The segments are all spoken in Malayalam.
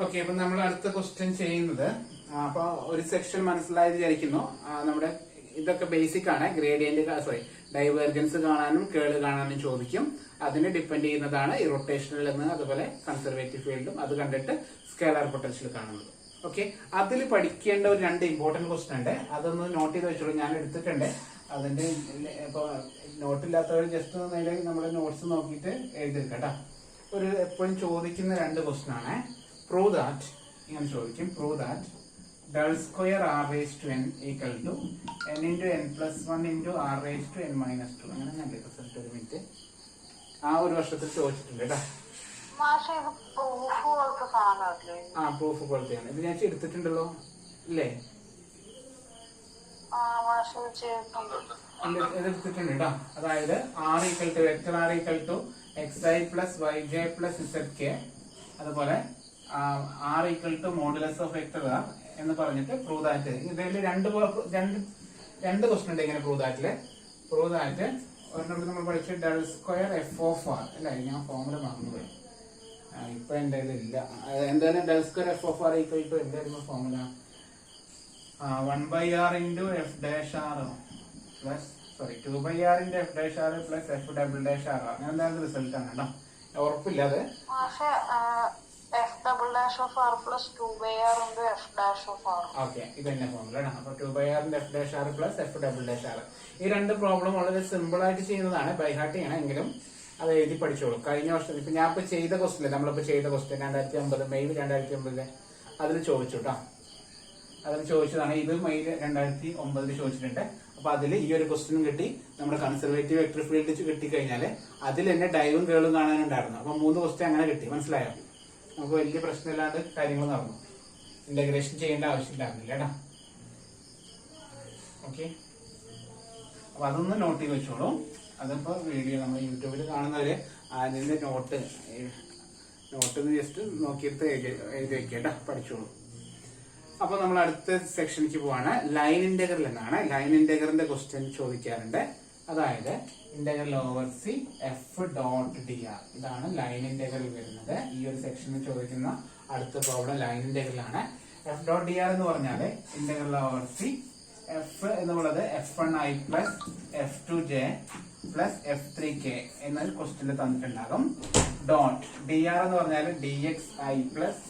ഓക്കെ, അപ്പൊ നമ്മൾ അടുത്ത ക്വസ്റ്റ്യൻ ചെയ്യുന്നത് അപ്പൊ ഒരു സെക്ഷൻ മനസ്സിലായത് വിചാരിക്കുന്നു. നമ്മുടെ ഇതൊക്കെ ബേസിക് ആണ്. ഗ്രേഡിയന്റ് ഡൈവേർജൻസ് കാണാനും കേള് കാണാനും ചോദിക്കും. അതിനെ ഡിപ്പെൻഡ് ചെയ്യുന്നതാണ് ഈ റൊട്ടേഷണൽ എന്ന്, അതുപോലെ കൺസർവേറ്റീവ് ഫീൽഡും അത് കണ്ടിട്ട് സ്കേലാർ പൊട്ടൻഷ്യൽ കാണുന്നത്. ഓക്കെ, അതിൽ പഠിക്കേണ്ട ഒരു 2 ഇമ്പോർട്ടന്റ് ക്വസ്റ്റ്യൻ ഉണ്ട്. അതൊന്ന് നോട്ട് ചെയ്ത് വെച്ചോളൂ. ഞാൻ എടുത്തിട്ടുണ്ട്. അതിന്റെ ഇപ്പൊ നോട്ടില്ലാത്തവർ ജസ്റ്റ് നമ്മുടെ നോട്ട്സ് നോക്കിയിട്ട് എഴുതിയെടുക്കാം കേട്ടോ. ഒരു എപ്പോഴും ചോദിക്കുന്ന 2 ക്വസ്റ്റ്യൻ ആണ്. പ്രൂവ് ദാറ്റ് ഇങ്ങനെ ചോദിക്കും. Prove that del square r raised to n equal to n into n plus 1 into r raised to n minus 2. അങ്ങനെ ഞാൻ റിസൾട്ട് ഒരു മിനിറ്റ് ആ ഒരു വർഷത്തിൽ ചോദിച്ചിട്ടുണ്ട് കേട്ടോ. പ്രൂഫ് പോലത്തെയാണ് ഇത്. ഞാൻ എടുത്തിട്ടുണ്ടല്ലോ ഇല്ലേ? എടുത്തിട്ടുണ്ട് കേട്ടോ. അതായത് r equal to vector r equal to xi plus yj plus zk, അതുപോലെ r equal to modulus of vector r എന്ന് പറഞ്ഞിട്ട് പ്രൂവ് ദാറ്റ്. ഇതിൽ രണ്ട് ക്വസ്റ്റൻ ഉണ്ട് ഇങ്ങനെ പ്രൂവ് ദാറ്റില്. പ്രൂവ് ദാറ്റ് ഒരെണ്ണം നമ്മൾ പഠിച്ച del square F of R അല്ല, ഞാൻ ഫോമുല മറന്നുപോയി. ഇപ്പൊ എന്റെ ഇതില്ല. എന്തായാലും del square F of R equal to എന്തായിരുന്നു formula? 1/r into f dash r plus 2/r into f dash r plus f double dash r. അങ്ങനെ എന്തായാലും റിസൾട്ട് ആണ് കേട്ടോ. ഉറപ്പില്ല അത്. f double dash of r plus 2/r into f dash of r. Okay, ഇത് തന്നെ ഫോമുല ആണ്. അപ്പൊ 2/r into f dash r plus f double dash r. ഈ 2 പ്രോബ്ലം വളരെ സിമ്പിൾ ആയിട്ട് ചെയ്യുന്നതാണ്. ബൈ ഹാർട്ട് ചെയ്യണം. എങ്കിലും അത് എഴുതി പഠിച്ചോളൂ. കഴിഞ്ഞ വർഷം ഇപ്പൊ ഞാൻ ഇപ്പൊ ചെയ്ത ക്വസ്റ്റ്യൻ, നമ്മളിപ്പോ ചെയ്ത ക്വസ്റ്റ്യൻ 2009 മെയ് 2009 അതിൽ ചോദിച്ചു കേട്ടോ. അതിൽ ചോദിച്ചതാണ്. ഇത് മെയ് 2009 ചോദിച്ചിട്ടുണ്ട്. അപ്പൊ അതിൽ ഈ ഒരു ക്വസ്റ്റ്യനും കിട്ടി. നമ്മുടെ കൺസർവേറ്റീവ് വെക്ടർ ഫീൽഡ് കിട്ടിക്കഴിഞ്ഞാല് അതിൽ തന്നെ ഡൈവും കേളും കാണാനുണ്ടായിരുന്നു. അപ്പൊ 3 ക്വസ്റ്റ്യൻ അങ്ങനെ കിട്ടി. മനസ്സിലായോ? നമുക്ക് വലിയ പ്രശ്നമില്ലാണ്ട് കാര്യങ്ങൾ നടന്നു. ഇന്റഗ്രേഷൻ ചെയ്യേണ്ട ആവശ്യമില്ലായിരുന്നില്ല കേട്ടോ. ഓക്കെ, അപ്പൊ അതൊന്ന് നോട്ട് ചെയ്ത് വെച്ചോളൂ. അതിപ്പോ വീഡിയോ നമ്മൾ യൂട്യൂബിൽ കാണുന്നവര് അതിന്റെ നോട്ട് ജസ്റ്റ് നോക്കിയിട്ട് എഴുതി വെക്കുക കേട്ടോ. പഠിച്ചോളൂ. അപ്പൊ നമ്മൾ അടുത്ത സെക്ഷനിലേക്ക് പോവാണ്. ലൈൻ ഇന്റഗ്രൽ എന്നാണ്. ലൈൻ ഇന്റഗ്രലിന്റെ ക്വസ്റ്റ്യൻ ചോദിക്കാറുണ്ട്. അതായത് integral over C F dot D R. ഇതാണ് ലൈൻ ഇന്റഗ്രൽ വരുന്നത്. ഈ ഒരു സെക്ഷനിൽ ചോദിക്കുന്ന അടുത്ത പ്രോബ്ലം ലൈൻ ഇന്റഗ്രൽ ആണ്. എഫ് ഡോട്ട് ഡി ആർ എന്ന് പറഞ്ഞാല് ഇന്റഗ്രൽ ഓവർ സി എഫ് എന്നുള്ളത് f1i plus f2j plus f3k എന്നൊരു ക്വസ്റ്റ്യനിൽ തന്നിട്ടുണ്ടാകും. ഡോട്ട് ഡി ആർ എന്ന് പറഞ്ഞാൽ dxi plus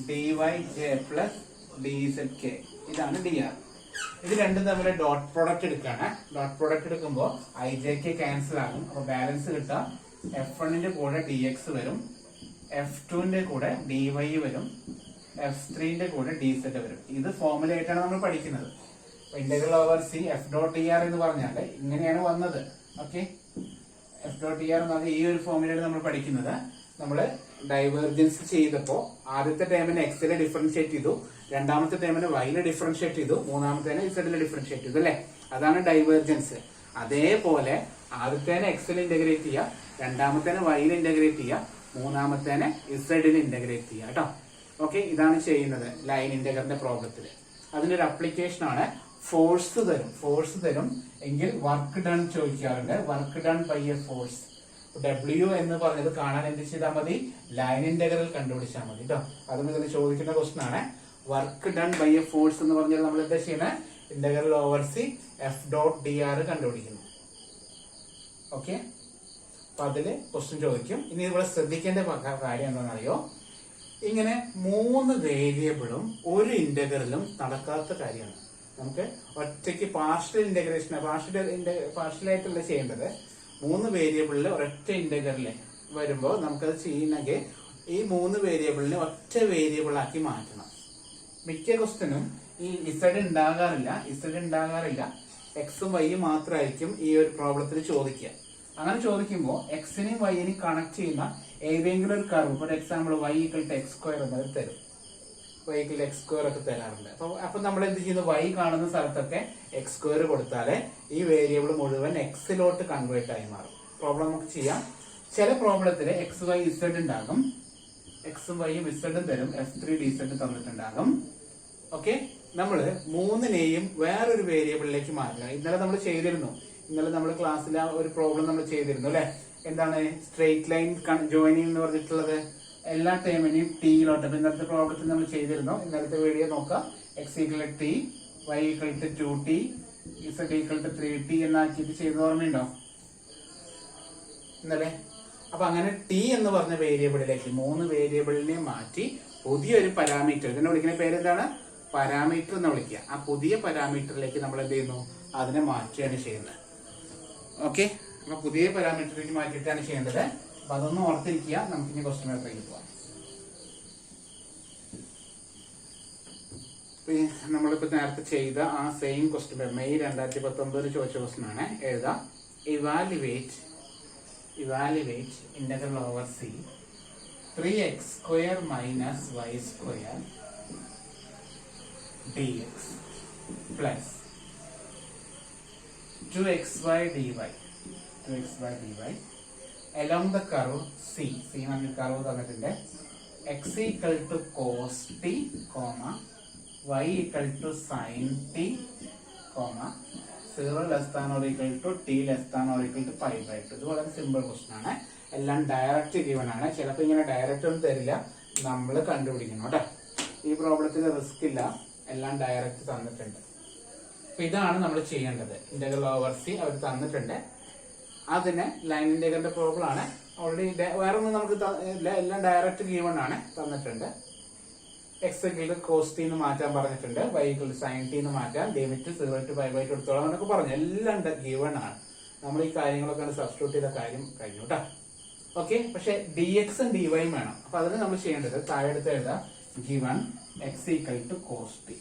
dyj plus dzk. ഇതാണ് ഡി ആർ. ഇത് രണ്ടും തമ്മിൽ ഡോട്ട് പ്രോഡക്റ്റ് എടുക്കുകയാണ്. ഡോട്ട് പ്രോഡക്റ്റ് എടുക്കുമ്പോൾ ijk ക്യാൻസൽ ആകും. അപ്പൊ ബാലൻസ് കിട്ടാം. f1ന്റെ കൂടെ dx വരും, f2ന്റെ കൂടെ dy വരും, f3ന്റെ കൂടെ dz വരും. ഇത് ഫോർമുല ആയിട്ടാണ് നമ്മൾ പഠിക്കുന്നത്. Integral over C F dot D R എന്ന് പറഞ്ഞാൽ ഇങ്ങനെയാണ് വന്നത്. Okay, F dot D R എന്ന് പറഞ്ഞാൽ ഈ ഒരു ഫോർമുലയാണ് നമ്മൾ പഠിക്കുന്നത്. നമ്മള് ഡൈവേർജൻസ് ചെയ്തപ്പോ ആദ്യത്തെ ടേമിനെ എക്സിലെ ഡിഫറൻഷിയേറ്റ് ചെയ്തു, രണ്ടാമത്തെ ടേമിനെ വൈയിലെ ഡിഫറൻഷിയേറ്റ് ചെയ്തു, മൂന്നാമത്തേനെ ഇസഡിലെ ഡിഫറൻഷിയേറ്റ് ചെയ്തു അല്ലെ? അതാണ് ഡൈവേർജൻസ്. അതേപോലെ ആദ്യത്തേനെ എക്സിൽ ഇന്റഗ്രേറ്റ് ചെയ്യുക, രണ്ടാമത്തേനെ വൈയിൽ ഇന്റഗ്രേറ്റ് ചെയ്യുക, മൂന്നാമത്തേനെ ഇസഡിൽ ഇന്റഗ്രേറ്റ് ചെയ്യുക കേട്ടോ. ഓക്കെ, ഇതാണ് ചെയ്യുന്നത് ലൈൻ ഇന്റഗ്രലിന്റെ പ്രോബ്ലത്തിൽ. അതിന്റെ ഒരു അപ്ലിക്കേഷൻ ആണ്. ഫോഴ്സ് തരും എങ്കിൽ വർക്ക് ഡൺ ചോദിക്കാറുണ്ട്. Work done by a force. W എന്ന് പറഞ്ഞത് കാണാൻ എന്ത് ചെയ്താൽ മതി? ലൈൻ ഇന്റഗ്രൽ കണ്ടുപിടിച്ചാൽ മതി കേട്ടോ. അതും ഇതിൽ ചോദിക്കുന്ന ക്വസ്റ്റൻ ആണ്. Work done by a force എന്ന് പറഞ്ഞാൽ നമ്മൾ എന്താ ചെയ്യുന്നത്? Integral over C F dot D R കണ്ടുപിടിക്കുന്നു. ഓക്കെ, അപ്പൊ അതില് ക്വസ്റ്റ്യൻ ചോദിക്കും. ഇനി ഇവിടെ ശ്രദ്ധിക്കേണ്ട കാര്യം എന്താണെന്നറിയോ? ഇങ്ങനെ 3 വേരിയബിളും ഒരു ഇന്റഗ്രലും നടക്കാത്ത കാര്യമാണ്. നമുക്ക് ഒറ്റയ്ക്ക് പാർഷ്യൽ ഇന്റഗ്രേഷൻ പാർഷ്യലായിട്ടുള്ള ചെയ്യേണ്ടത്. 3 വേരിയബിളിൽ ഒരൊറ്റ ഇന്റഗ്രല് വരുമ്പോൾ നമുക്കത് ചെയ്യണമെങ്കിൽ ഈ 3 വേരിയബിളിനെ ഒറ്റ വേരിയബിൾ ആക്കി മാറ്റണം. മിക്ക ക്വസ്റ്റ്യനും ഈ ഇസഡ് ഉണ്ടാകാറില്ല. എക്സും വൈയും മാത്രമായിരിക്കും ഈ ഒരു പ്രോബ്ലത്തിൽ ചോദിക്കുക. അങ്ങനെ ചോദിക്കുമ്പോൾ എക്സിനെയും വൈനെയും കണക്ട് ചെയ്യുന്ന ഏതെങ്കിലും ഒരു curve, for example y equal to X square എന്നത് തരും. y ഈക്വൽ എക്സ് സ്ക്വയർ ഒക്കെ തരാറുണ്ട്. അപ്പൊ നമ്മൾ എന്ത് ചെയ്യുന്നു? y കാണുന്ന സ്ഥലത്തൊക്കെ എക്സ് സ്ക്വയർ കൊടുത്താലേ ഈ വേരിയബിൾ മുഴുവൻ എക്സിലോട്ട് കൺവേർട്ട് ആയി മാറും. പ്രോബ്ലം നമുക്ക് ചെയ്യാം. ചില പ്രോബ്ലത്തില് എക്സ് വൈ ഇസഡ് ഉണ്ടാകും. എക്സും വൈയും ഇസഡും തരും. f3 dz തന്നിട്ടുണ്ടാകും. ഓക്കെ, നമ്മള് 3നെയും വേറൊരു വേരിയബിളിലേക്ക് മാറ്റുക. ഇന്നലെ നമ്മൾ ചെയ്തിരുന്നു. ഇന്നലെ നമ്മൾ ക്ലാസ്സിൽ ഒരു പ്രോബ്ലം നമ്മൾ ചെയ്തിരുന്നു അല്ലെ? എന്താണ് സ്ട്രെയിറ്റ് ലൈൻ ജോയിനിങ് എന്ന് പറഞ്ഞിട്ടുള്ളത്? എല്ലാ ടേമിനെയും ടിയിലോട്ട്. അപ്പൊ ഇന്നത്തെ പ്രോബ്ലത്തിൽ നമ്മൾ ചെയ്തിരുന്നു. ഇന്നലത്തെ വീഡിയോ നോക്കാം. X equal T, Y equal to 2t, Z equal to 3t എന്നാക്കിയിട്ട് ചെയ്ത ഓർമ്മയുണ്ടോ ഇന്നലെ? അപ്പൊ അങ്ങനെ ടി എന്ന് പറഞ്ഞ വേരിയബിളിലേക്ക് 3 വേരിയബിളിനെ മാറ്റി പുതിയൊരു പാരാമീറ്റർ, ഇതിനെ വിളിക്കുന്ന പേരെന്താണ്? പാരാമീറ്റർ എന്ന് വിളിക്കുക. ആ പുതിയ പാരാമീറ്ററിലേക്ക് നമ്മൾ എന്ത് ചെയ്യുന്നു? അതിനെ മാറ്റുകയാണ് ചെയ്യുന്നത്. ഓക്കെ, അപ്പൊ പുതിയ പാരാമീറ്ററിലേക്ക് മാറ്റിയിട്ടാണ് ചെയ്യേണ്ടത്. അപ്പൊ അതൊന്ന് ഓർത്തിരിക്കുക. നമുക്കിനി ക്വസ്റ്റ്യൻ പേപ്പറിലേക്ക് പോവാം. നമ്മളിപ്പോ നേരത്തെ ചെയ്ത ആ സെയിം ക്വസ്റ്റ്യൻ പേപ്പർ മെയ് 2019 ചോദിച്ച ക്വസ്റ്റ്യൻ ആണ്. എഴുതാം. Evaluate integral over C 3x square minus y square dx plus 2xy dy along the curve C എന്ന കർവ് തന്നിട്ടുണ്ട്. x equal to cos t, y equal to sin t, 0 less than or equal to t less than or equal to pi by 2. ഇത് വളരെ സിമ്പിൾ ക്വസ്റ്റൻ ആണ്. എല്ലാം ഡയറക്റ്റ് ഗിവൺ ആണ്. ചിലപ്പോൾ ഇങ്ങനെ ഡയറക്റ്റ് ഒന്നും തരില്ല, നമ്മൾ കണ്ടുപിടിക്കണം കേട്ടോ. ഈ പ്രോബ്ലത്തിൽ റിസ്ക് ഇല്ല, എല്ലാം ഡയറക്റ്റ് തന്നിട്ടുണ്ട്. അപ്പൊ ഇതാണ് നമ്മൾ ചെയ്യേണ്ടത്. ഇന്റഗ്രൽ ഓവർ സി അവർ തന്നിട്ടുണ്ട്. അതിന് ലൈൻ ഇന്റഗ്രലിന്റെ പ്രോബ്ലം ആണ്. ഓൾറെഡി വേറെ ഒന്നും നമുക്ക് എല്ലാം ഡയറക്റ്റ് ഗിവൺ ആണ് തന്നിട്ടുണ്ട്. എക്സ് ഈക്വൽ കോസ് ടി എന്ന് മാറ്റാൻ പറഞ്ഞിട്ടുണ്ട്. വൈ ഈക്വൽ സൈൻ ടി എന്ന് മാറ്റാൻ, ലിമിറ്റ് 0 to pi by 2 എടുത്തോളാം എന്നൊക്കെ പറഞ്ഞു. എല്ലാം ഗിവൺ ആണ്. നമ്മൾ ഈ കാര്യങ്ങളൊക്കെ സബ്സ്റ്റിറ്റ്യൂട്ട് ചെയ്ത കാര്യം കഴിഞ്ഞു കേട്ടോ. ഓക്കെ, പക്ഷെ ഡി എക്സും ഡി വൈയും വേണം. അപ്പൊ അതിന് നമ്മൾ ചെയ്യേണ്ടത് താഴെ എടുത്ത് എഴുതാം. Given X equal to cos T,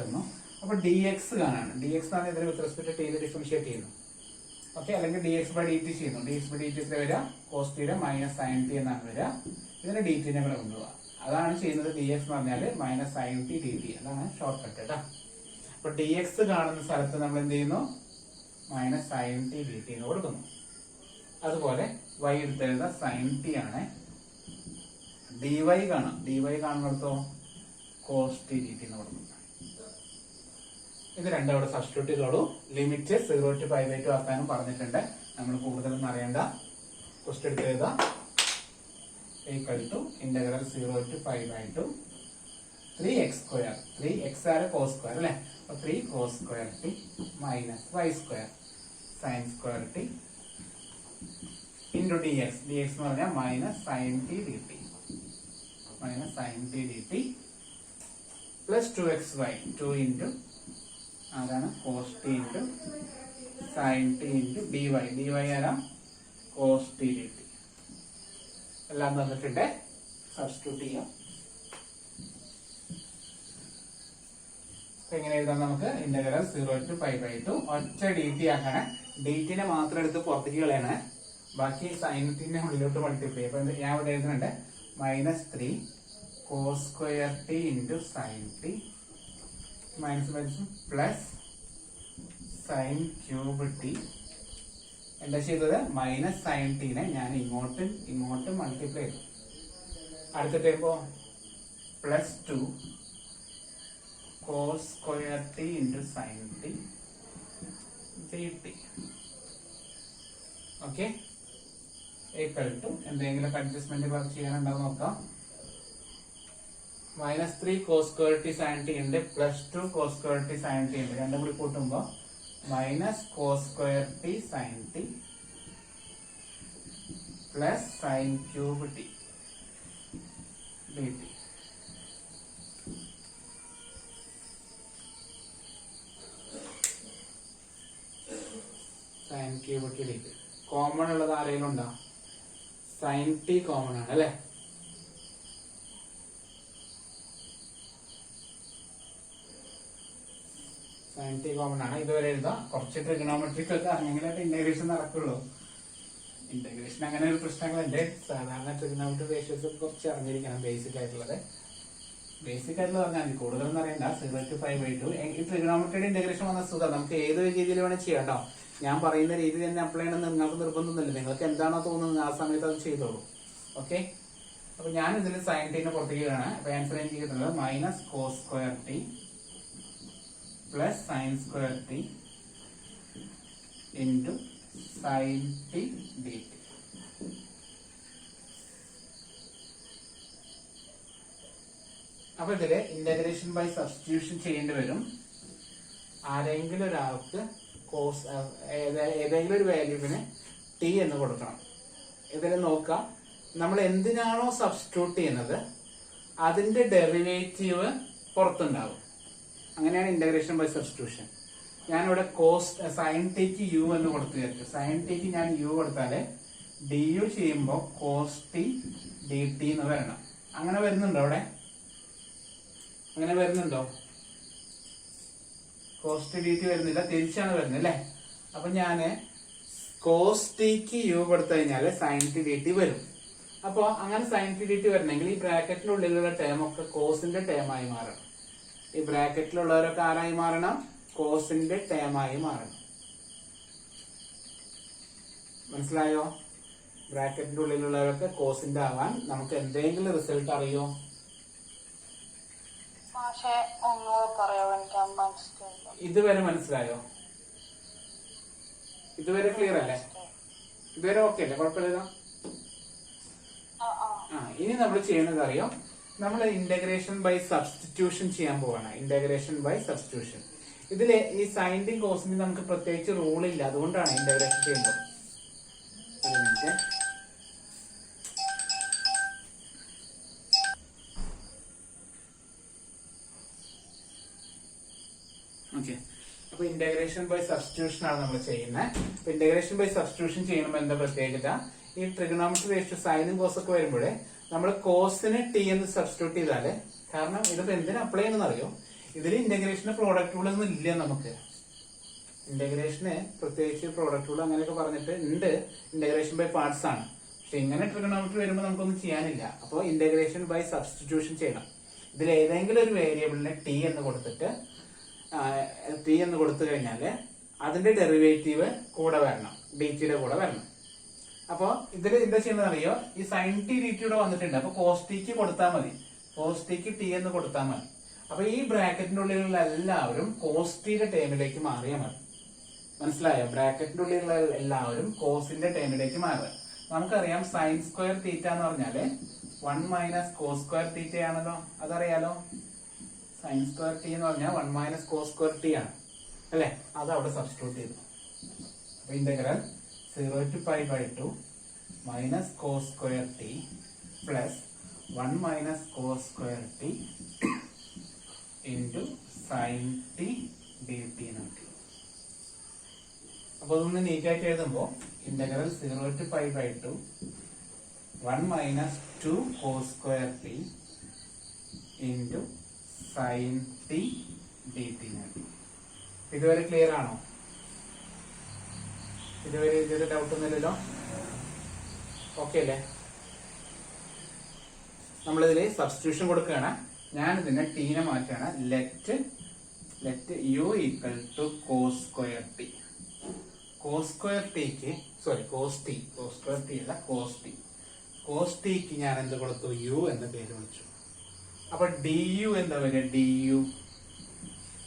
തന്നു. അപ്പൊ ഡി എക്സ് കാണാണ്. ഡി എക്സ് ആണ് ഇതിന് വിത്ത് റെസ്പെക്ട് ടി ഡിഫറൻഷിയേറ്റ് ചെയ്യുന്നു. ഓക്കെ, അല്ലെങ്കിൽ D X by D T ചെയ്യുന്നു. D X by D T വരിക കോസ് ടിയുടെ മൈനസ് സൈൻ ടി എന്നാണ് വരിക. ഇതിന് ഡി ടിനെ കൂടെ കൊണ്ടുപോകാം. അതാണ് ചെയ്യുന്നത്. ഡി എക്സ് എന്ന് പറഞ്ഞാൽ minus sine t D T. അതാണ് ഷോർട്ട് കട്ട് കേട്ടോ. അപ്പൊ ഡി എക്സ് കാണുന്ന സ്ഥലത്ത് നമ്മൾ എന്ത് ചെയ്യുന്നു? Minus sine t D T എന്ന് കൊടുക്കുന്നു. അതുപോലെ വൈ എടുത്തെഴുതാം. സൈൻ ടി ആണ്. ഡി വൈ കാണാം. ഡി വൈ കാണുന്നിടത്തോ കോസ് ടി ഡി ടി എന്ന് കൊടുക്കുന്നു. ഇത് രണ്ടും അവിടെ സബ്സ്റ്റിറ്റ്യൂട്ട് ചെയ്തോളൂ. ലിമിറ്റ് 0 to pi by 2 ആക്കാനും പറഞ്ഞിട്ടുണ്ട്. നമ്മൾ കൂടുതലൊന്നും അറിയണ്ട. ക്വസ്റ്റ്യൻ എടുത്ത് എഴുതാം. Equal to integral 0 to pi by 2 3x square, 3x ആണ് cos square അല്ലേ? അപ്പൊ 3 cos square t minus y square sin square t into dx. dx എന്ന് പറഞ്ഞാൽ minus sin t dt plus 2xy 2 into അതാണ് cos t into sin t into dy. dy ആണ് cos t dt. എല്ലാം തന്നിട്ടുണ്ട്. സബ്സ്റ്റിറ്റ്യൂട്ട് ചെയ്യാം. എങ്ങനെ എഴുതാം നമുക്ക്? ഇന്റഗ്രൽ 0 to pi by 2 ഒറ്റ ഡി ടി ആക്കാണ്. ഡി ടിനെ മാത്രം എടുത്ത് പുറത്തേക്ക് കളയാണ്. ബാക്കി സൈൻ ടിനെ ഉള്ളിലോട്ട് മൾട്ടിപ്ലൈ. അപ്പൊ ഞാൻ ഇവിടെ എഴുതുന്നുണ്ട് -3 cos square t into sin t minus plus sine cube T. എന്താ ചെയ്തത്? മൈനസ് സൈൻ ടീനെ ഞാൻ ഇങ്ങോട്ട് മൾട്ടിപ്ലൈ ചെയ്തു. അടുത്ത ടൈപ്പോ +2 cos square t into sin t dt. Okay, equal to എന്തെങ്കിലും അഡ്ജസ്റ്റ്മെന്റ് ചെയ്യാനുണ്ടാവും നോക്കാം. -3 cos square t sin t ഉണ്ട്, +2 cos square t sin t ഉണ്ട്. രണ്ടും കൂടി കൂട്ടുമ്പോ minus cos square t sin t plus sin cube t dt. sin cube t dt. Common ഉള്ളത് ആരെങ്കിലും ഉണ്ടോ? sin t കോമൺ ആണ് അല്ലേ? sin t കോമൺ ആണ്. ഇതുവരെ എഴുതാം. കുറച്ച് ട്രിഗണോമെട്രിക് ഒക്കെ അറിഞ്ഞെങ്കിലായിട്ട് ഇന്റഗ്രേഷൻ നടക്കുള്ളൂ. ഇന്റഗ്രേഷൻ അങ്ങനെ ഒരു പ്രശ്നങ്ങളുണ്ട്. സാധാരണ ട്രിഗണോമെട്രിക് റേഷ്യോസ് കുറച്ച് അറിഞ്ഞിരിക്കണം. ബേസിക് ആയിട്ടുള്ളത് പറഞ്ഞാൽ കൂടുതലൊന്നും അറിയണ്ട. 0 to pi by 2 ഈ ട്രിഗണോമെട്രിയുടെ ഇന്റഗ്രേഷൻ വന്ന സുഖം. നമുക്ക് ഏത് രീതിയിൽ വേണം ചെയ്യാം കേട്ടോ. ഞാൻ പറയുന്ന രീതി തന്നെ അപ്ലൈ ചെയ്യണമെന്ന് നിങ്ങൾക്ക് നിർബന്ധമൊന്നുമില്ല. നിങ്ങൾക്ക് എന്താണോ തോന്നുന്നത് ആ സമയത്ത് അത് ചെയ്തോളൂ. ഓക്കെ, അപ്പൊ ഞാൻ ഇതിൽ സൈൻ ടീനെ പുറത്തേക്ക് കാണാം. അപ്പൊ ആൻസർ എനിക്ക് കിട്ടുന്നത് minus cos square T plus sine square T into sine T D T. അപ്പൊ ഇതില് ഇന്റഗ്രേഷൻ ബൈ സബ്സ്റ്റിറ്റ്യൂഷൻ ചെയ്യേണ്ടി വരും. ആരെങ്കിലും ഒരാൾക്ക് കോസ് ഏതെങ്കിലും ഒരു വാല്യൂവിന് ടി എന്ന് കൊടുക്കണം. ഇതിൽ നോക്കാം, നമ്മൾ എന്തിനാണോ സബ്സ്റ്റിറ്റ്യൂട്ട് ചെയ്യുന്നത് അതിന്റെ ഡെറിവേറ്റീവ് പുറത്തുണ്ടാവും. അങ്ങനെയാണ് ഇന്റഗ്രേഷൻ ബൈ സബ്സ്റ്റിറ്റ്യൂഷൻ. ഞാനിവിടെ സൈൻ ടിക്ക് യു എന്ന് കൊടുത്തു വിചാരിച്ചു. സൈൻ ടിക്ക് ഞാൻ യു കൊടുത്താല് ഡി യു ചെയ്യുമ്പോൾ കോസ് ടി ഡി ടി എന്ന് വരണം. അങ്ങനെ വരുന്നുണ്ടോ അവിടെ? അങ്ങനെ വരുന്നുണ്ടോ? കോസ് ടി ഡി ടി വരുന്നില്ല, തിരിച്ചാണ് വരുന്നത് അല്ലേ? അപ്പൊ ഞാന് കോസ് ടിക്ക് യു കൊടുത്തു കഴിഞ്ഞാല് സൈൻ ടി ഡി ടി വരും. അപ്പൊ അങ്ങനെ സൈൻ ടി ഡി ടി വരണമെങ്കിൽ ഈ ബ്രാക്കറ്റിന്റെ ഉള്ളിലുള്ള ടേം ഒക്കെ കോസിന്റെ ടേമായി മാറണം. ഈ ബ്രാക്കറ്റിലുള്ളവരൊക്കെ ആരായി മാറണം? കോസിന്റെ ടേമായി മാറണം. മനസ്സിലായോ? ബ്രാക്കറ്റിന്റെ ഉള്ളിലുള്ളവരൊക്കെ കോസിന്റെ ആവാൻ നമുക്ക് എന്തെങ്കിലും റിസൾട്ട് അറിയോ? ഇതുവരെ മനസ്സിലായോ? ഇതുവരെ ക്ലിയർ അല്ലേ? ഇതുവരെ ഓക്കെ അല്ലേ? കുഴപ്പമില്ല. ഇനി നമ്മൾ ചെയ്യുന്നത് അറിയോ? നമ്മൾ ഇന്റഗ്രേഷൻ ബൈ സബ്സ്റ്റിറ്റ്യൂഷൻ ചെയ്യാൻ പോവാണ്. Integration by substitution. ഇതില് ഈ സൈന്റെയും കോസിന്റെയും നമുക്ക് പ്രത്യേകിച്ച് റൂൾ ഇല്ല, അതുകൊണ്ടാണ് ഇന്റഗ്രേഷൻ ചെയ്യുമ്പോൾ. ഒരു മിനിറ്റ്. ഓക്കെ, അപ്പൊ ഇന്റഗ്രേഷൻ ബൈ സബ്സ്റ്റിറ്റ്യൂഷൻ ആണ് നമ്മൾ ചെയ്യുന്നത്. അപ്പൊ ഇന്റഗ്രേഷൻ ബൈ സബ്സ്റ്റിറ്റ്യൂഷൻ ചെയ്യുമ്പോൾ എന്താ പ്രത്യേകത? ഈ ട്രിഗണോമെട്രി റേഷ്യോ സൈനും കോസൊക്കെ വരുമ്പോഴേ നമ്മൾ കോസിന് ടി എന്ന് സബ്സ്റ്റിറ്റ്യൂട്ട് ചെയ്താല്, കാരണം ഇതിപ്പോ എന്തിനു അപ്ലൈ ചെയ്യുന്ന അറിയോ? ഇതിൽ ഇന്റഗ്രേഷന് പ്രോഡക്റ്റ് റൂൾ ഒന്നും ഇല്ല. നമുക്ക് ഇന്റഗ്രേഷന് പ്രത്യേകിച്ച് പ്രോഡക്റ്റ് റൂൾ അങ്ങനെയൊക്കെ പറഞ്ഞിട്ട് ഉണ്ട്. ഇന്റഗ്രേഷൻ ബൈ പാർട്സ് ആണ്. പക്ഷെ ഇങ്ങനെ ട്രിഗണോമെട്രി വരുമ്പോൾ നമുക്കൊന്നും ചെയ്യാനില്ല. അപ്പോൾ ഇന്റഗ്രേഷൻ ബൈ സബ്സ്റ്റിറ്റ്യൂഷൻ ചെയ്യണം. ഇതിൽ ഏതെങ്കിലും ഒരു വേരിയബിളിനെ ടി എന്ന് കൊടുത്തിട്ട് ടി എന്ന് കൊടുത്തു കഴിഞ്ഞാല് അതിന്റെ ഡെറിവേറ്റീവ് കൂടെ വരണം, ഡി ടിയുടെ കൂടെ വരണം. അപ്പൊ ഇതിൽ എന്താ ചെയ്യുന്നത് അറിയോ? ഈ സൈൻ ടി ഡി ടിയുടെ വന്നിട്ടുണ്ട്. അപ്പൊ കോസ് ടിക്ക് കൊടുത്താൽ മതി, കോസ് ടിക്ക് ടി എന്ന് കൊടുത്താൽ മതി. അപ്പൊ ഈ ബ്രാക്കറ്റിന്റെ ഉള്ളിലുള്ള എല്ലാവരും കോസ് ടിയുടെ ടേമിലേക്ക് മാറിയാൽ മതി. മനസ്സിലായോ? ബ്രാക്കറ്റിന്റെ ഉള്ളിലുള്ള എല്ലാവരും കോസിന്റെ ടേമിലേക്ക് മാറുക. നമുക്കറിയാം സൈൻ സ്ക്വയർ തീറ്റ എന്ന് പറഞ്ഞാല് 1 മൈനസ് കോസ് സ്ക്വയർ തീറ്റ ആണല്ലോ, അതറിയാലോ. സൈൻ സ്ക്വയർ ടി എന്ന് പറഞ്ഞാൽ 1 മൈനസ് കോസ് സ്ക്വയർ ടി ആണ് അല്ലെ? അത് അവിടെ സബ്സ്റ്റിറ്റ്യൂട്ട് ചെയ്തു. അപ്പൊ integral 0 to pi by 2 minus cos square t plus 1 minus cos square t into sin t dt എന്നാണ്. അപ്പൊ അതൊന്ന് നീറ്റായിട്ട് എഴുതുമ്പോ integral 0 to pi by 2 1 minus 2 cos square t into sin t dt എന്നാണ്. ഇതുവരെ ക്ലിയർ ആണോ? ഇതുവരെ ഇതൊരു ഡൗട്ട് ഒന്നുമില്ലല്ലോ? ഓക്കെ അല്ലേ? നമ്മളിതിൽ സബ്സ്റ്റിറ്റ്യൂഷൻ കൊടുക്കുകയാണ്. ഞാനിതിനെ ടീനെ മാറ്റുകയാണ്. Let U equal to cos square T. Cos square ടിക്ക് കോസ് സ്ക്വയർ ടി അല്ല, കോസ് ടിക്ക് ഞാൻ എന്ത് കൊടുത്തു? യു എന്ന പേര് വിളിച്ചു. അപ്പൊ ഡി യു എന്താ വരിക? ഡി യു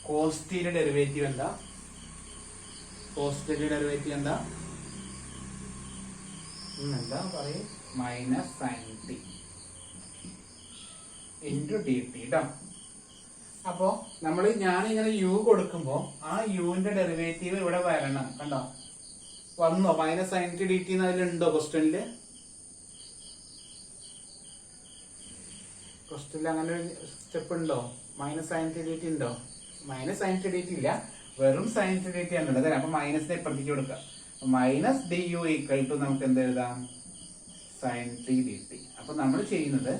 കോസ് ടിയുടെ ഡെറിവേറ്റീവ് എന്താ? കോസ് ടിയുടെ ഡെറിവേറ്റീവ് എന്താ പറയും? Minus sign t into d T ട്ടോ. അപ്പോ ഞാനിങ്ങനെ യു കൊടുക്കുമ്പോ ആ യുവിന്റെ ഡെറിവേറ്റീവ് ഇവിടെ വരണം. കണ്ടോ? വന്നോ? Minus sine t D t അതിലുണ്ടോ? ക്വസ്റ്റ്യനിൽ അങ്ങനെ ഒരു സ്റ്റെപ്പ് ഉണ്ടോ? Minus sine t D t ഉണ്ടോ? Minus sine t D t ഇല്ല, വെറും സൈൻ ടി ഡി ടി ആണുള്ളത്. അപ്പൊ മൈനസിനെ ഇപ്പുറത്തേക്ക് കൊടുക്കാം. Minus D U equal to നമുക്ക് എന്ത് എഴുതാം? Sine T D T. അപ്പൊ നമ്മൾ ചെയ്യുന്നത്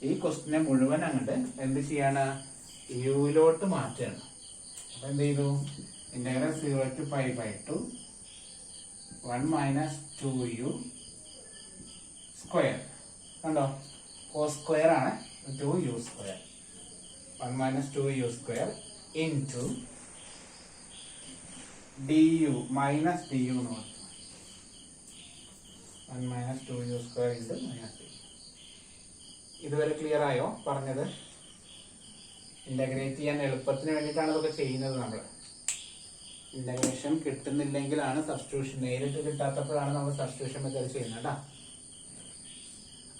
ഈ ക്വസ്റ്റിനെ മുഴുവൻ അങ്ങോട്ട് എന്ത് ചെയ്യാണ്? യുയിലോട്ട് മാറ്റുകയാണ്. അപ്പൊ എന്ത് ചെയ്തു? Integral 0 to pi by 2 1 minus 2u square. കണ്ടോ? കോസ് സ്ക്വയർ ആണ്, 2u square. 1 minus 2u square into du minus du എന്ന് പറഞ്ഞു. 1 minus 2u square into minus d. ഇതുവരെ ക്ലിയർ ആയോ പറഞ്ഞത്? ഇന്റഗ്രേറ്റ് ചെയ്യാൻ എളുപ്പത്തിന് വേണ്ടിയിട്ടാണ് ഇതൊക്കെ ചെയ്യുന്നത്. നമ്മൾ ഇന്റഗ്രേഷൻ കിട്ടുന്നില്ലെങ്കിലാണ് സബ്സ്റ്റിറ്റ്യൂഷൻ, നേരിട്ട് കിട്ടാത്തപ്പോഴാണ് നമ്മൾ സബ്സ്റ്റിറ്റ്യൂഷൻ മെത്തേഡ് ചെയ്യുന്നത് കേട്ടോ.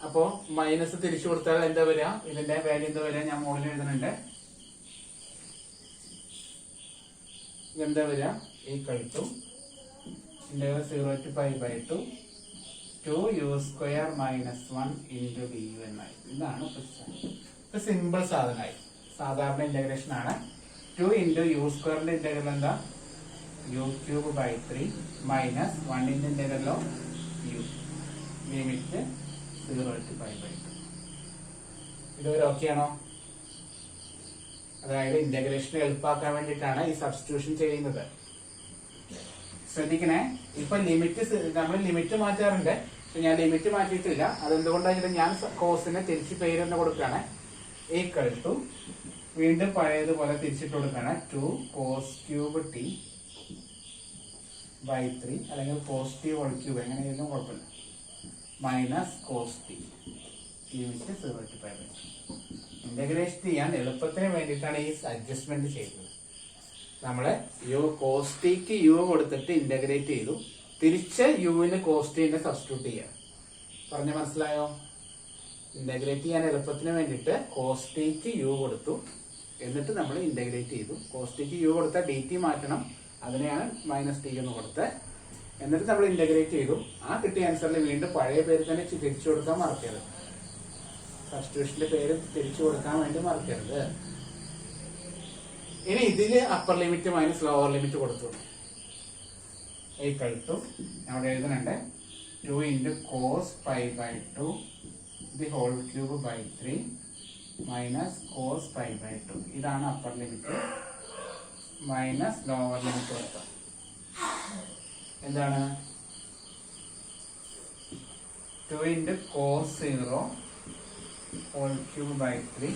അപ്പോ മൈനസ് തിരിച്ചു കൊടുത്താൽ എന്താ വരിക? ഇതിന്റെ വാല്യൂ എന്താ വരിക? ഞാൻ മുകളിൽ എഴുതുന്നുണ്ട്. ഇതെന്താ വരിക? Equal to integral 0 to π by 2 2u square minus 1 into du എന്നായി. ഇതാണ് ഇത് സിമ്പിൾ സാധനമായി. സാധാരണ ഇന്റഗ്രേഷൻ ആണ്. 2 into u സ്ക്വയറിന്റെ ഇന്റഗ്രൽ എന്താ? u cube by 3 minus 1 into integral of u limit 0 to π by 2. ഇതൊരു ഓക്കെ ആണോ? അതായത് ഇന്റഗ്രേഷൻ എളുപ്പമാക്കാൻ വേണ്ടിയിട്ടാണ് ഈ സബ്സ്റ്റിറ്റ്യൂഷൻ ചെയ്യുന്നത്. ശ്രദ്ധിക്കണേ, ഇപ്പൊ ലിമിറ്റ് നമ്മൾ ലിമിറ്റ് മാറ്റാറുണ്ട്. പക്ഷെ ഞാൻ ലിമിറ്റ് മാറ്റിയിട്ടില്ല. അതെന്തുകൊണ്ടാണ്? ഞാൻ കോസിനെ തിരിച്ച് പേര് തന്നെ കൊടുക്കുകയാണ്. ഈക്വൽ ടു വീണ്ടും പഴയതുപോലെ തിരിച്ചിട്ട് കൊടുക്കുകയാണ് 2 cos ക്യൂബ് t by 3 അല്ലെങ്കിൽ cos t ഹോൾ ക്യൂബ് എങ്ങനെ എഴുതും കുഴപ്പമില്ല. Minus cos t limit 0 to π by 2. Integration ചെയ്യാൻ എളുപ്പത്തിന് വേണ്ടിയിട്ടാണ് ഈ അഡ്ജസ്റ്റ്മെന്റ് ചെയ്തത്. നമ്മള് കോസ് ടിക്ക് യു കൊടുത്തിട്ട് ഇന്റഗ്രേറ്റ് ചെയ്തു. തിരിച്ച് യുവിന് കോസ് ടിനെ സബ്സ്റ്റിറ്റ്യൂട്ട് ചെയ്യാം. പറഞ്ഞ മനസ്സിലായോ? ഇന്റഗ്രേറ്റ് ചെയ്യാൻ എളുപ്പത്തിന് വേണ്ടിയിട്ട് കോസ് ടിക്ക് യു കൊടുത്തു. എന്നിട്ട് നമ്മൾ ഇന്റഗ്രേറ്റ് ചെയ്തു. കോസ് ടിക്ക് യു കൊടുത്താൽ ഡി ടി മാറ്റണം. അതിനെയാണ് മൈനസ് ടി എന്ന് കൊടുത്തത്. എന്നിട്ട് നമ്മൾ ഇന്റഗ്രേറ്റ് ചെയ്തു. ആ കിട്ടിയ ആൻസറിൽ വീണ്ടും പഴയ പേര് തന്നെ തിരിച്ചു കൊടുക്കാൻ മറക്കരുത്. സബ്സ്റ്റിറ്റ്യൂഷന്റെ പേര് തിരിച്ചു കൊടുക്കാൻ വേണ്ടി മറക്കരുത്. ഇനി ഇതില് upper limit minus lower limit കൊടുത്തു. ഈക്വൽ ടു അവിടെ എഴുതുന്നുണ്ട് 2 into cos π by 2 the whole cube by 3 minus cos π by 2. ഇതാണ് upper limit. Minus lower limit കൊടുത്തു. എന്താണ്? 2 into cos 0 whole cube by 3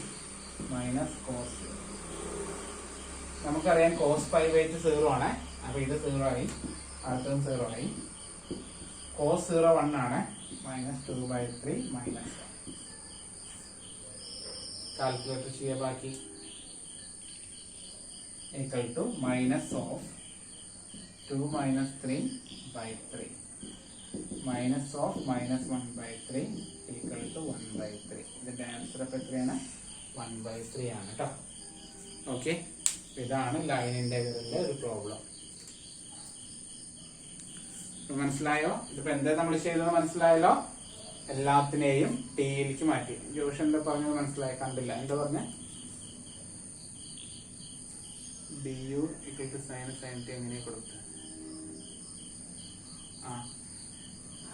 minus cos 0. നമുക്കറിയാം കോസ് പൈ ബൈ 2 0 ആണ്. അപ്പൊ ഇത് 0 ആയി, അടുത്തതും 0 ആയി. കോസ് 0 1 ആണ്. Minus 2 by 3 minus 1. കാൽക്കുലേറ്റർ ചെയ്യാം. ബാക്കി equal to minus of 2 minus 3 by 3 minus of minus 1 by 3 equal to 1 by 3. ഇതിന്റെ ആൻസർ അപ്പൊ എത്രയാണ്? 1 by 3 ആണ് കേട്ടോ. ഓക്കെ, ഇതാണ് ലൈൻ ഇന്റഗ്രലിലെ ഒരു പ്രോബ്ലം. മനസ്സിലായോ? ഇതിപ്പോ എന്താ നമ്മൾ ചെയ്തത് മനസ്സിലായല്ലോ? എല്ലാത്തിനെയും ടിയിലേക്ക് മാറ്റി. ജോഷ് എന്താ പറഞ്ഞത് മനസ്സിലായി? കണ്ടില്ല. എന്താ പറഞ്ഞ? D U equal to sign T എങ്ങനെ കൊടുത്ത?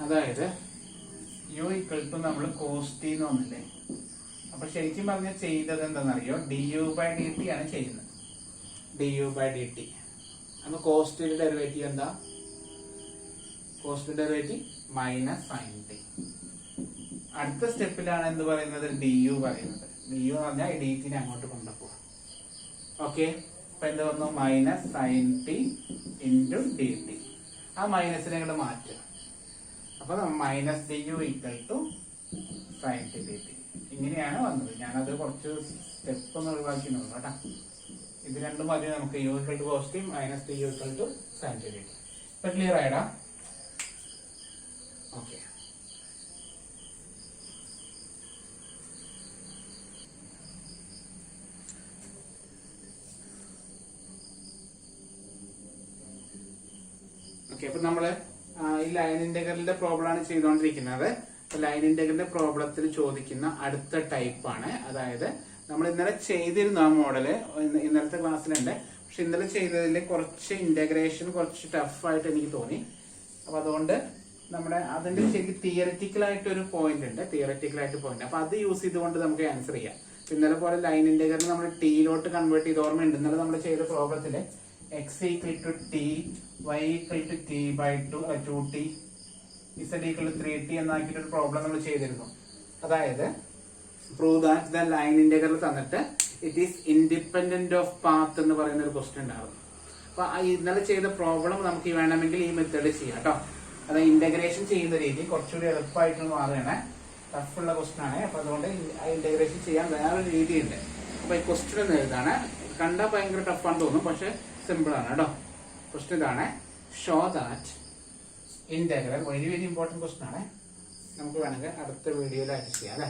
അതായത് യു ഇക്വൽ ടു നമ്മൾ കോസ് ടി എന്ന് വന്നില്ലേ? അപ്പൊ ശരിക്കും പറഞ്ഞ ചെയ്തത് എന്താണെന്നറിയോ? D U by D T ആണ് ചെയ്യുന്നത്. D U by D T. അപ്പൊ കോസ്റ്റിന്റെ ഡെറിവേറ്റീവ് എന്താ? Cos T derivative minus sign T. അടുത്ത സ്റ്റെപ്പിലാണ് എന്ത് പറയുന്നത്? ഡി യു പറയുന്നത്. ഡി യു എന്ന് പറഞ്ഞാൽ ഡി ടിനെ അങ്ങോട്ട് കൊണ്ടുപോവാം. ഓക്കെ, അപ്പൊ എന്ത് വന്നു? Minus sign t into d t. ആ മൈനസിനെ അങ്ങോട്ട് മാറ്റുക. അപ്പൊ minus D U equal to sine t D t. ഇങ്ങനെയാണ് വന്നത്. ഞാനത് കുറച്ച് സ്റ്റെപ്പ് ഒന്ന് ഒഴിവാക്കിയുള്ളൂ കേട്ടോ. ഇത് രണ്ടും മതി നമുക്ക്. U equal to cos t minus t u equal to sine t D t. ഇപ്പൊ ക്ലിയർ ആയിടാ? ഓക്കെ, അപ്പൊ നമ്മള് ഈ ലൈൻ ഇന്റഗ്രലിന്റെ പ്രോബ്ലം ആണ് ചെയ്തുകൊണ്ടിരിക്കുന്നത്. ലൈൻ ഇന്റഗ്രലിന്റെ പ്രോബ്ലത്തിൽ ചോദിക്കുന്ന അടുത്ത ടൈപ്പാണ്. അതായത് നമ്മൾ ഇന്നലെ ചെയ്തിരുന്നു ആ മോഡല്, ഇന്നലത്തെ ക്ലാസ്സിലുണ്ട്. പക്ഷെ ഇന്നലെ ചെയ്തതിൽ കുറച്ച് ഇന്റഗ്രേഷൻ കുറച്ച് ടഫായിട്ട് എനിക്ക് തോന്നി. അപ്പൊ അതുകൊണ്ട് നമ്മുടെ അതിന്റെ ശരിക്കും തിയററ്റിക്കൽ ആയിട്ട് ഒരു പോയിന്റ് ഉണ്ട്. അപ്പൊ അത് യൂസ് ചെയ്തുകൊണ്ട് നമുക്ക് ആൻസർ ചെയ്യാം. ഇന്നലെ പോലെ ലൈൻ ഇന്റഗ്രൽ നമ്മൾ ടിയിലോട്ട് കൺവേർട്ട് ചെയ്ത് ഓർമ്മയുണ്ട്. ഇന്നലെ നമ്മൾ ചെയ്ത പ്രോബ്ലത്തില് x equal to t, Y equal to t by 2t, Z equal to 3t എന്നാക്കിയിട്ട് ഒരു പ്രോബ്ലം നമ്മൾ ചെയ്തിരുന്നു. അതായത് prove that the line integral തന്നിട്ട് it is independent of path എന്ന് പറയുന്ന ഒരു ക്വസ്റ്റ്യൻ ഉണ്ടാവും. അപ്പൊ ഇന്നലെ ചെയ്ത പ്രോബ്ലം നമുക്ക് വേണമെങ്കിൽ ഈ മെത്തേഡ് ചെയ്യാം കേട്ടോ. അത് ഇന്റഗ്രേഷൻ ചെയ്യുന്ന രീതി കുറച്ചുകൂടി എളുപ്പമായിട്ട് മാറുകയാണ്. ടഫുള്ള ക്വസ്റ്റ്യൻ ആണ്. അപ്പൊ അതുകൊണ്ട് ഇന്റഗ്രേഷൻ ചെയ്യാൻ വേറൊരു രീതിയുണ്ട്. അപ്പൊ ഈ ക്വസ്റ്റ്യൻ എന്ന് എഴുതാണ്. കണ്ടാൽ ഭയങ്കര ടഫാണെന്ന് തോന്നും, പക്ഷെ സിമ്പിൾ ആണ് കേട്ടോ. ക്വസ്റ്റ്യൻ ഇതാണ്: show that integral, very very important question ആണ്. നമുക്ക് വേണമെങ്കിൽ അടുത്ത വീഡിയോയിൽ അഡ്ജസ്റ്റ് ചെയ്യാം അല്ലേ.